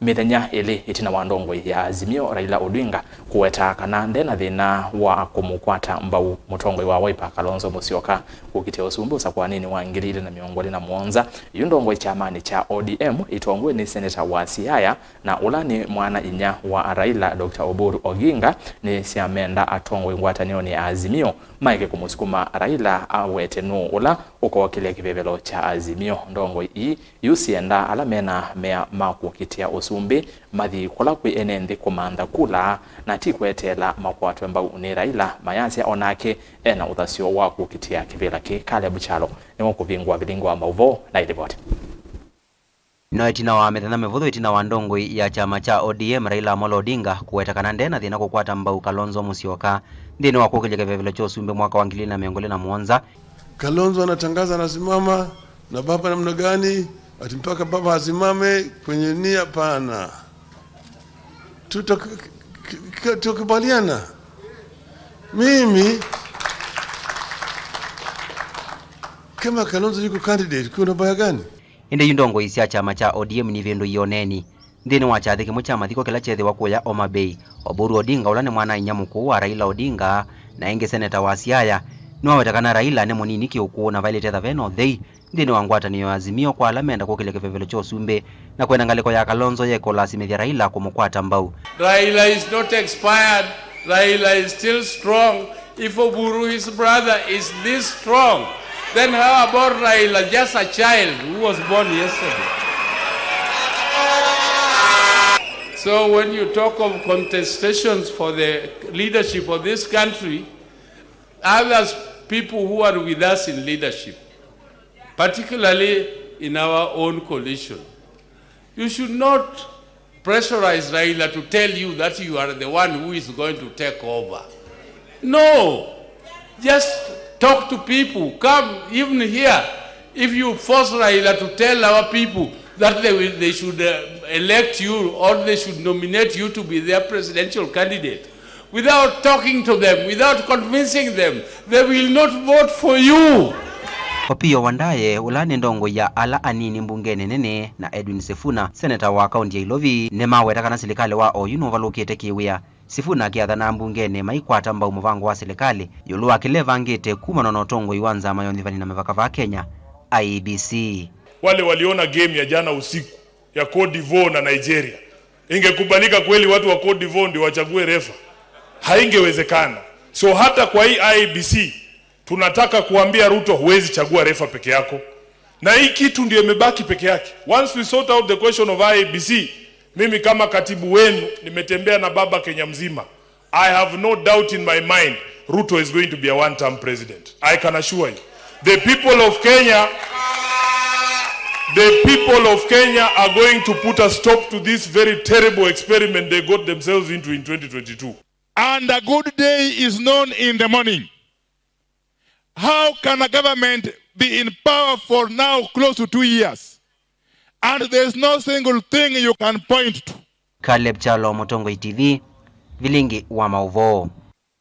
Mithenya ili Itina wa Ndongoi ya Azimio Raila Odinga Kuweta Kana Ndena Thina wa Kumukwata Mbau Mutongoi wa Wiper Kalonzo Musyoka Kukitia Usumbi Usakuanini wa 2021 Ndongoi Kyamani cha ODM Itongoewe Seneta wa Siaya na ulani Mwana Inya wa Raila Dr. Oburu Oginga Nisyamenda Atongoi ngwatanio ni Azimio maike kumusukuma Raila awete no ula uko kile kivevelo cha Azimio Ndongoi yusienda alamena mea Kukitia Usumbi mathi kola kwi enende komanda kula na tikwetela makwatwe Mbau ni Raila mayasi onake ena uthasio wa Kukitia kivela ki kale buchalo ni kuvingwa vilingwa mauvo na ilipoti. No Itina wa Mithenya mevutho Itina wa Ndongoi ya chama cha ODM Raila Odinga Kuweta Kana Ndena Thina kukwata Mbau Kalonzo Musyoka ndini wa kukilia kivevelo cha Usumbi mwaka wa 2021. Kalonzo anatangaza anasimama na baba namna gani ati mpaka baba asimame kwenye nia pana. Tukubaliana. Mimi kama Kalonzo yuko candidate kuna baya gani? Inde Ndongoi cia chama cha ODM ni vindu ioneni ndini wa chathi kimwe cha mathiko kila chethi wa kuya Oma Bay Oburu Odinga ulani Mwana Inya mukuu wa Raila Odinga na inge Seneta wa Siaya no wetakana Raila ne munini kiuku na Violet Thaveno thei ndini wa ngwatanio ya Azimio kwa alamenda kukile kivevelo cha Usumbi na kwenda ngaliko ya Kalonzo yeko lasimithia Raila kumukwata Mbau. Raila is not expired. Raila is still strong. If Oburu, his brother, is this strong, then how about Raila, just a child who was born yesterday? So when you talk of contestations for the leadership of this country, others, people who are with us in leadership, particularly in our own coalition, you should not pressurize Raila to tell you that you are the one who is going to take over. No, just talk to people. Come even here. If you force Raila to tell our people that they should elect you or they should nominate you to be their presidential candidate, without talking to them, without convincing them, they will not vote for you. Opio wandaye ulani Ndongoi ya ala anini mbungene nene na Edwin Sifuna seneta wa kaunti ya Ilovi nema wetakana serikali wa oyuno valukite kiwia Sifuna kiathana mbungene maikwata Mbau muvango wa serikali yulu akileva ngite kuma na Ndongoi iwanza mayonivani na mevaka va Kenya IEBC. Wale waliona game ya jana usiku ya Cote d'Ivoire na Nigeria, ingekubalika kweli watu wa Cote d'Ivoire ndio wachague refa? Haingewezekana. So hata kwa hii IEBC tunataka kuambia Ruto huwezi chagua refa peke yako. Na hii kitu ndio imebaki peke yake. Once we sort out the question of IEBC, mimi kama katibu wenu nimetembea na baba Kenya mzima. I have no doubt in my mind Ruto is going to be a one-term president. I can assure you. The people of Kenya are going to put a stop to this very terrible experiment they got themselves into in 2022. And a good day is known in the morning. How can a government be in power for now close to 2 years and there's no single thing you can point to? Kaleb Chalo, Mutongoi TV, Vilingi wa Mauvo.